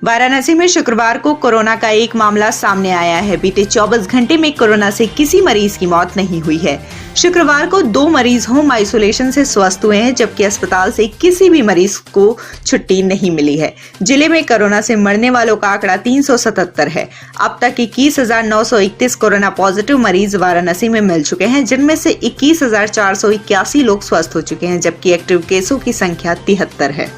वाराणसी में शुक्रवार को कोरोना का एक मामला सामने आया है। बीते 24 घंटे में कोरोना से किसी मरीज की मौत नहीं हुई है। शुक्रवार को 2 मरीज होम आइसोलेशन से स्वस्थ हुए हैं, जबकि अस्पताल से किसी भी मरीज को छुट्टी नहीं मिली है। जिले में कोरोना से मरने वालों का आंकड़ा 377 है। अब तक 21,931 कोरोना पॉजिटिव मरीज वाराणसी में मिल चुके हैं, जिनमें से 21,481 लोग स्वस्थ हो चुके हैं, जबकि एक्टिव केसों की संख्या 73 है।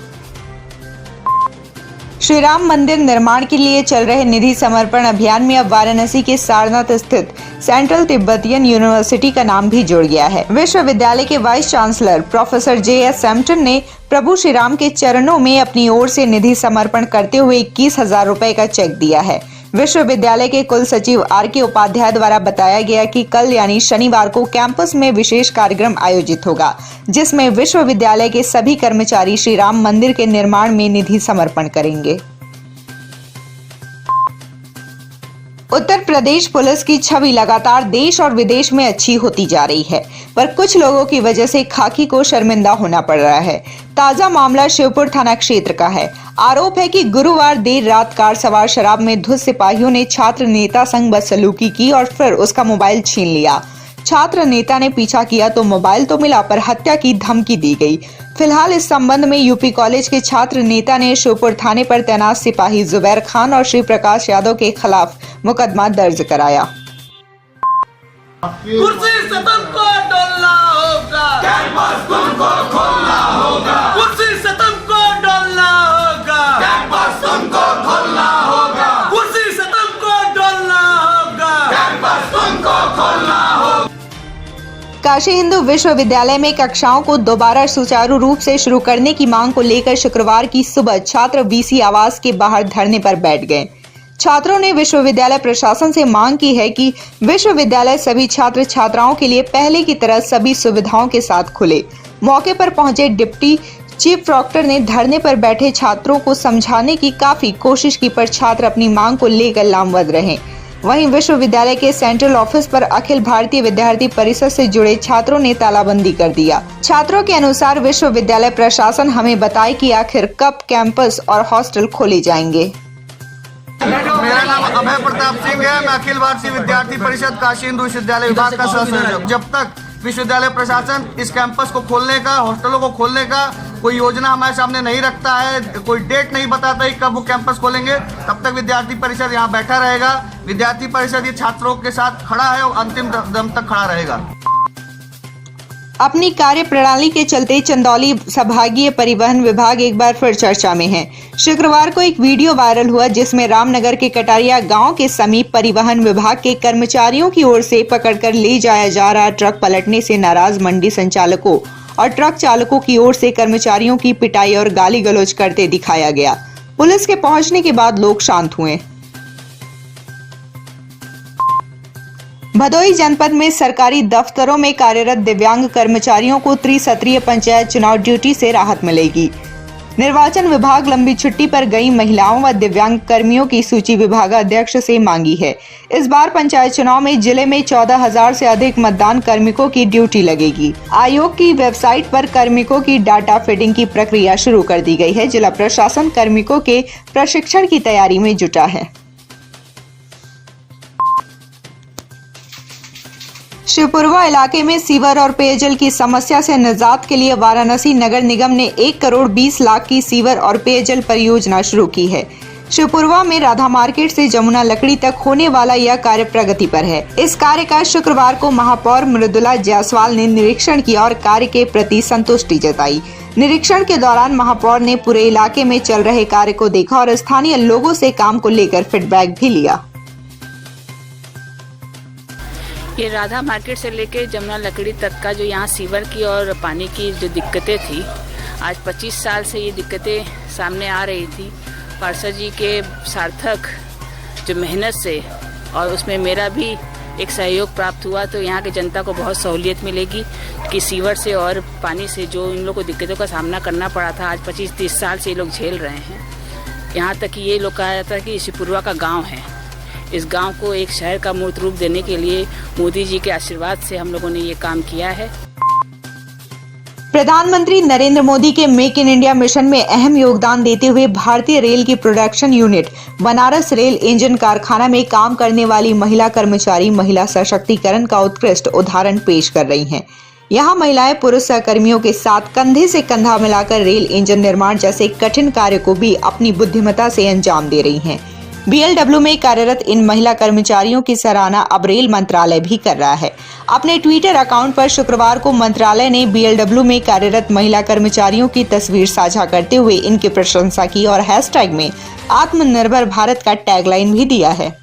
श्री राम मंदिर निर्माण के लिए चल रहे निधि समर्पण अभियान में अब वाराणसी के सारनाथ स्थित सेंट्रल तिब्बतियन यूनिवर्सिटी का नाम भी जुड़ गया है। विश्वविद्यालय के वाइस चांसलर प्रोफेसर JS सैम्पटन ने प्रभु श्री राम के चरणों में अपनी ओर से निधि समर्पण करते हुए 21,000 रुपए का चेक दिया है। विश्वविद्यालय के कुल सचिव RK उपाध्याय द्वारा बताया गया कि कल यानी शनिवार को कैंपस में विशेष कार्यक्रम आयोजित होगा, जिसमें विश्वविद्यालय के सभी कर्मचारी श्री राम मंदिर के निर्माण में निधि समर्पण करेंगे। उत्तर प्रदेश पुलिस की छवि लगातार देश और विदेश में अच्छी होती जा रही है, पर कुछ लोगों की वजह से खाकी को शर्मिंदा होना पड़ रहा है। ताजा मामला शिवपुर थाना क्षेत्र का है। आरोप है कि गुरुवार देर रात कार सवार शराब में धुत सिपाहियों ने छात्र नेता संग बदसलूकी की और फिर उसका मोबाइल छीन लिया। छात्र नेता ने पीछा किया तो मोबाइल तो मिला, पर हत्या की धमकी दी गई। फिलहाल इस संबंध में यूपी कॉलेज के छात्र नेता ने शिवपुर थाने पर तैनात सिपाही जुबैर खान और श्री प्रकाश यादव के खिलाफ मुकदमा दर्ज कराया। कुर्सी से तुमको डोलना होगा, कैंपस तुमको खोलना होगा। कुर्सी से तुमको डोलना होगा, कैंपस तुमको खोलना होगा। कुर्सी से तुमको डोलना होगा, कैंपस तुमको खोलना होगा। काशी हिंदू विश्वविद्यालय में कक्षाओं को दोबारा सुचारू रूप से शुरू करने की मांग को लेकर शुक्रवार की सुबह छात्र VC आवास के बाहर धरने पर बैठ गए। छात्रों ने विश्वविद्यालय प्रशासन से मांग की है कि विश्वविद्यालय सभी छात्र छात्राओं के लिए पहले की तरह सभी सुविधाओं के साथ खुले। मौके पर पहुंचे डिप्टी चीफ प्रॉक्टर ने धरने पर बैठे छात्रों को समझाने की काफी कोशिश की, पर छात्र अपनी मांग को लेकर लामबंद रहे। वहीं विश्वविद्यालय के सेंट्रल ऑफिस पर अखिल भारतीय विद्यार्थी परिषद से जुड़े छात्रों ने तालाबंदी कर दिया। छात्रों के अनुसार विश्वविद्यालय प्रशासन हमें बताए कि आखिर कब कैंपस और हॉस्टल खोले जाएंगे। मेरा नाम अभय प्रताप सिंह है। मैं अखिल भारतीय विद्यार्थी परिषद काशी हिंदू विश्वविद्यालय विभाग का सदस्य। जब तक विश्वविद्यालय प्रशासन इस कैंपस को खोलने का, हॉस्टलों को खोलने का कोई योजना हमारे सामने नहीं रखता है, कोई डेट नहीं बताता है कब वो कैंपस खोलेंगे, तब तक विद्यार्थी परिषद यहाँ बैठा रहेगा। विद्यार्थी परिषद ये छात्रों के साथ खड़ा है और अंतिम दम तक खड़ा रहेगा। अपनी कार्य प्रणाली के चलते चंदौली संभागीय परिवहन विभाग एक बार फिर चर्चा में है। शुक्रवार को एक वीडियो वायरल हुआ, जिसमें रामनगर के कटारिया गांव के समीप परिवहन विभाग के कर्मचारियों की ओर से पकड़कर ले जाया जा रहा ट्रक पलटने से नाराज मंडी संचालकों और ट्रक चालकों की ओर से कर्मचारियों की पिटाई और गाली गलौज करते दिखाया गया। पुलिस के पहुंचने के बाद लोग शांत हुए। भदोही जनपद में सरकारी दफ्तरों में कार्यरत दिव्यांग कर्मचारियों को त्रिसत्रीय पंचायत चुनाव ड्यूटी से राहत मिलेगी। निर्वाचन विभाग लंबी छुट्टी पर गई महिलाओं व दिव्यांग कर्मियों की सूची विभागाध्यक्ष से मांगी है। इस बार पंचायत चुनाव में जिले में 14,000 से अधिक मतदान कार्मिकों की ड्यूटी लगेगी। आयोग की वेबसाइट पर कार्मिकों की डाटा फीडिंग की प्रक्रिया शुरू कर दी गई है। जिला प्रशासन कार्मिकों के प्रशिक्षण की तैयारी में जुटा है। शिवपुरवा इलाके में सीवर और पेयजल की समस्या से निजात के लिए वाराणसी नगर निगम ने 1 करोड़ 20 लाख की सीवर और पेयजल परियोजना शुरू की है। शिवपुरवा में राधा मार्केट से जमुना लकड़ी तक होने वाला यह कार्य प्रगति पर है। इस कार्य का शुक्रवार को महापौर मृदुला जायसवाल ने निरीक्षण किया और कार्य के प्रति संतुष्टि जताई। निरीक्षण के दौरान महापौर ने पूरे इलाके में चल रहे कार्य को देखा और स्थानीय लोगों से काम को लेकर फीडबैक भी लिया। ये राधा मार्केट से लेके जमुना लकड़ी तक का जो यहाँ सीवर की और पानी की जो दिक्कतें थी, आज 25 साल से ये दिक्कतें सामने आ रही थी। पार्षद जी के सार्थक जो मेहनत से और उसमें मेरा भी एक सहयोग प्राप्त हुआ, तो यहाँ की जनता को बहुत सहूलियत मिलेगी कि सीवर से और पानी से जो इन लोगों को दिक्कतों का सामना करना पड़ा था, आज 25-30 साल से ये लोग झेल रहे हैं। यहाँ तक कि ये लोग कहा जाता है कि शिवपुरवा का गाँव है। इस गांव को एक शहर का मूर्त रूप देने के लिए मोदी जी के आशीर्वाद से हम लोगों ने ये काम किया है। प्रधानमंत्री नरेंद्र मोदी के मेक इन इंडिया मिशन में अहम योगदान देते हुए भारतीय रेल की production unit Banaras rail engine कारखाना में काम करने वाली महिला कर्मचारी महिला सशक्तिकरण का उत्कृष्ट उदाहरण पेश कर रही हैं। यहाँ महिलाएं पुरुष सहकर्मियों के साथ कंधे से कंधा मिलाकर रेल इंजन निर्माण जैसे कठिन कार्य को भी अपनी बुद्धिमत्ता से अंजाम दे रही हैं। BLW में कार्यरत इन महिला कर्मचारियों की सराहना अब रेल मंत्रालय भी कर रहा है। अपने ट्विटर अकाउंट पर शुक्रवार को मंत्रालय ने BLW में कार्यरत महिला कर्मचारियों की तस्वीर साझा करते हुए इनकी प्रशंसा की और हैशटैग में आत्मनिर्भर भारत का टैगलाइन भी दिया है।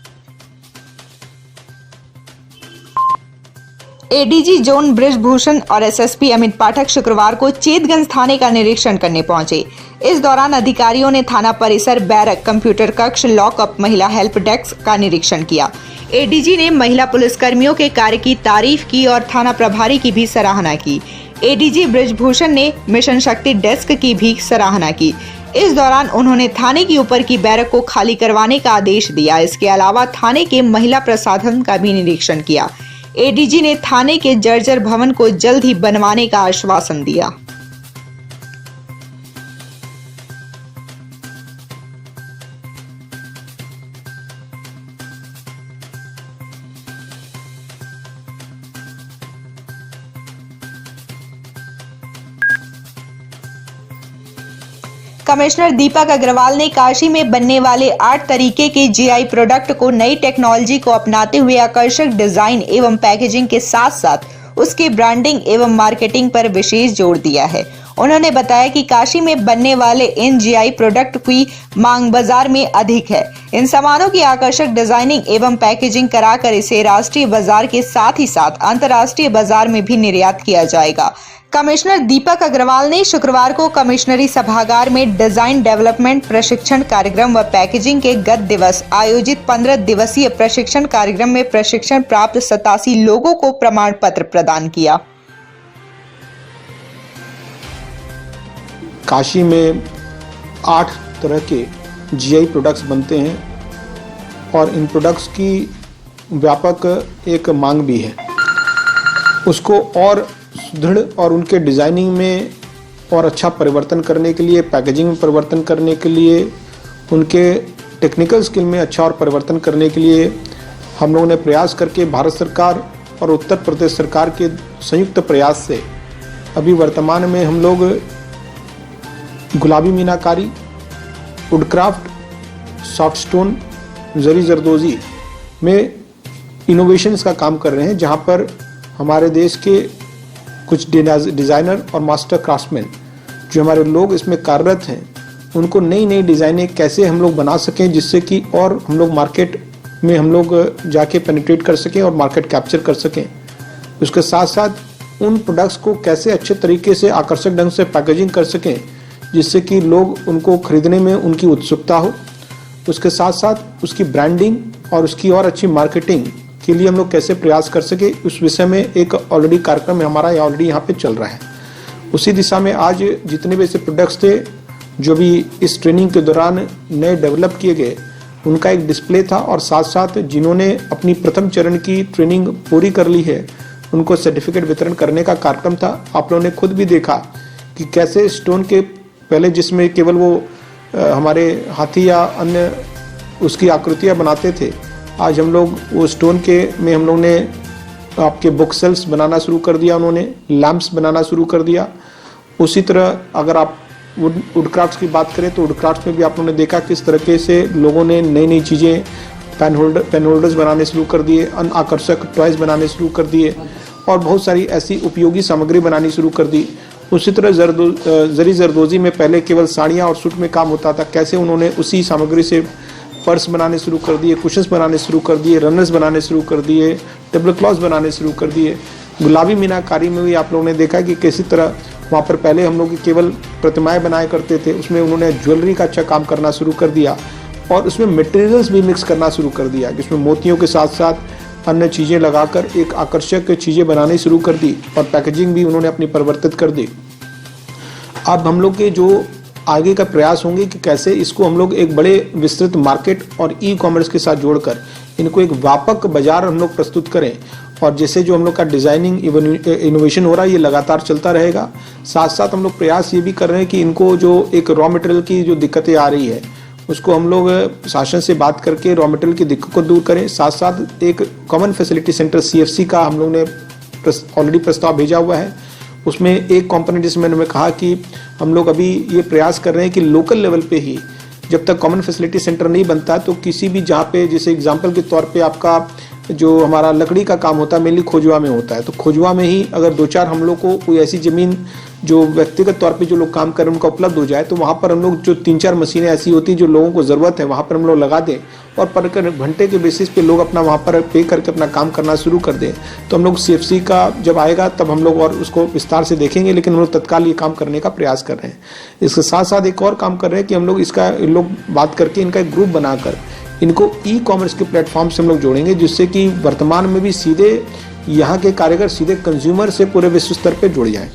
ADG जोन बृजभूषण और SSP अमित पाठक शुक्रवार को चेतगंज थाने का निरीक्षण करने पहुंचे। इस दौरान अधिकारियों ने थाना परिसर, बैरक, कंप्यूटर कक्ष, लॉकअप, महिला हेल्प डेस्क का निरीक्षण किया। ADG ने महिला पुलिसकर्मियों के कार्य की तारीफ की और थाना प्रभारी की भी सराहना की। ADG बृजभूषण ने मिशन शक्ति डेस्क की भी सराहना की। इस दौरान उन्होंने थाने की ऊपर की बैरक को खाली करवाने का आदेश दिया। इसके अलावा थाने के महिला प्रसाधन का भी निरीक्षण किया। ADG ने थाने के जर्जर भवन को जल्द ही बनवाने का आश्वासन दिया। कमिश्नर दीपक अग्रवाल ने काशी में बनने वाले 8 तरीके के GI प्रोडक्ट को नई टेक्नोलॉजी को अपनाते हुए आकर्षक डिजाइन एवं पैकेजिंग के साथ साथ उसकी ब्रांडिंग एवं मार्केटिंग पर विशेष जोर दिया है। उन्होंने बताया कि काशी में बनने वाले इन GI प्रोडक्ट की मांग बाजार में अधिक है। इन सामानों की आकर्षक डिजाइनिंग एवं पैकेजिंग कराकर इसे राष्ट्रीय बाजार के साथ ही साथ अंतर्राष्ट्रीय बाजार में भी निर्यात किया जाएगा। कमिश्नर दीपक अग्रवाल ने शुक्रवार को कमिश्नरी सभागार में डिजाइन डेवलपमेंट प्रशिक्षण कार्यक्रम व पैकेजिंग के गत दिवस आयोजित 15 दिवसीय प्रशिक्षण कार्यक्रम में प्रशिक्षण प्राप्त 87 लोगों को प्रमाण पत्र प्रदान किया। काशी में 8 तरह के GI प्रोडक्ट्स बनते हैं और इन प्रोडक्ट्स की व्यापक एक मांग भी है। उसको और सुदृढ़ और उनके डिज़ाइनिंग में और अच्छा परिवर्तन करने के लिए, पैकेजिंग में परिवर्तन करने के लिए, उनके टेक्निकल स्किल में अच्छा और परिवर्तन करने के लिए हम लोगों ने प्रयास करके भारत सरकार और उत्तर प्रदेश सरकार के संयुक्त प्रयास से अभी वर्तमान में हम लोग गुलाबी मीनाकारी, वुडक्राफ्ट, सॉफ्ट स्टोन, जरी जरदोजी में इनोवेशंस का काम कर रहे हैं, जहां पर हमारे देश के कुछ डिज़ाइनर और मास्टर क्राफ्ट्समैन जो हमारे लोग इसमें कार्यरत हैं, उनको नई नई डिज़ाइनें कैसे हम लोग बना सकें जिससे कि और हम लोग मार्केट में हम लोग जाके पेनिट्रेट कर सकें और मार्केट कैप्चर कर सकें। उसके साथ साथ उन प्रोडक्ट्स को कैसे अच्छे तरीके से आकर्षक ढंग से पैकेजिंग कर सकें जिससे कि लोग उनको खरीदने में उनकी उत्सुकता हो। उसके साथ साथ उसकी ब्रांडिंग और उसकी और अच्छी मार्केटिंग के लिए हम लोग कैसे प्रयास कर सके, उस विषय में एक ऑलरेडी कार्यक्रम हमारा ऑलरेडी यहाँ पे चल रहा है। उसी दिशा में आज जितने भी ऐसे प्रोडक्ट्स थे जो भी इस ट्रेनिंग के दौरान नए डेवलप किए गए, उनका एक डिस्प्ले था और साथ साथ जिन्होंने अपनी प्रथम चरण की ट्रेनिंग पूरी कर ली है उनको सर्टिफिकेट वितरण करने का कार्यक्रम था। आप लोगों ने खुद भी देखा कि कैसे स्टोन के पहले जिसमें केवल वो हमारे हाथी या अन्य उसकी आकृतियाँ बनाते थे, आज हम लोग वो स्टोन के में हम लोग ने आपके बुक सेल्स बनाना शुरू कर दिया, उन्होंने लैंप्स बनाना शुरू कर दिया। उसी तरह अगर आप वुडक्राफ्ट्स की बात करें तो वुडक्राफ्ट्स में भी आप लोगों ने देखा किस तरीके से लोगों ने नई नई चीज़ें पेन होल्डर्स बनाने शुरू कर दिए, अन्य आकर्षक टॉयज़ बनाने शुरू कर दिए और बहुत सारी ऐसी उपयोगी सामग्री बनानी शुरू कर दी। उसी तरह जरी जरदोजी में पहले केवल साड़ियाँ और सूट में काम होता था, कैसे उन्होंने उसी सामग्री से पर्स बनाने शुरू कर दिए, कुशन्स बनाने शुरू कर दिए, रनर्स बनाने शुरू कर दिए, टेबल क्लॉथ्स बनाने शुरू कर दिए। गुलाबी मीनाकारी में भी आप लोगों ने देखा कि किसी तरह वहाँ पर पहले हम लोग केवल प्रतिमाएं बनाया करते थे, उसमें उन्होंने ज्वेलरी का अच्छा काम करना शुरू कर दिया और उसमें मटेरियल्स भी मिक्स करना शुरू कर दिया, जिसमें मोतियों के साथ साथ अन्य चीज़ें लगाकर एक आकर्षक चीज़ें बनानी शुरू कर दी और पैकेजिंग भी उन्होंने अपनी परिवर्तित कर दी। अब हम लोग के जो आगे का प्रयास होंगे कि कैसे इसको हम लोग एक बड़े विस्तृत मार्केट और ई कॉमर्स के साथ जोड़कर इनको एक व्यापक बाजार हम लोग प्रस्तुत करें और जैसे जो हम लोग का डिज़ाइनिंग इनोवेशन हो रहा है ये लगातार चलता रहेगा। साथ साथ हम लोग प्रयास ये भी कर रहे हैं कि इनको जो एक रॉ मटेरियल की जो दिक्कतें आ रही है उसको हम लोग शासन से बात करके रॉ मटेरियल की दिक्कत को दूर करें। साथ साथ एक कॉमन फैसिलिटी सेंटर CFC का हम लोग ने ऑलरेडी प्रस्ताव भेजा हुआ है। उसमें एक कंपोनेंट जिसमें मैंने कहा कि हम लोग अभी ये प्रयास कर रहे हैं कि लोकल लेवल पे ही जब तक कॉमन फैसिलिटी सेंटर नहीं बनता तो किसी भी जहाँ पे जैसे एग्जांपल के तौर पे आपका जो हमारा लकड़ी का काम होता है मेनली खोजवा में होता है, तो खोजवा में ही अगर 2-4 हम लोग को कोई ऐसी ज़मीन जो व्यक्तिगत तौर पे जो लोग काम कर रहे हैं उनका उपलब्ध हो जाए तो वहाँ पर हम लोग जो 3-4 मशीनें ऐसी होती हैं जो लोगों को ज़रूरत है वहाँ पर हम लोग लगा दें और पर घंटे के बेसिस पे लोग अपना वहाँ पर पे करके अपना काम करना शुरू कर दें। तो हम लोग CFC का जब आएगा तब हम लोग और उसको विस्तार से देखेंगे, लेकिन हम लोग तत्काल ये काम करने का प्रयास कर रहे हैं। इसके साथ साथ एक और काम कर रहे हैं कि हम लोग इसका लोग बात करके इनका एक ग्रुप बनाकर इनको ई-कॉमर्स के प्लेटफॉर्म से हम लोग जोड़ेंगे, जिससे कि वर्तमान में भी सीधे यहाँ के कारीगर सीधे कंज्यूमर से पूरे विश्व स्तर पर जुड़ जाएं।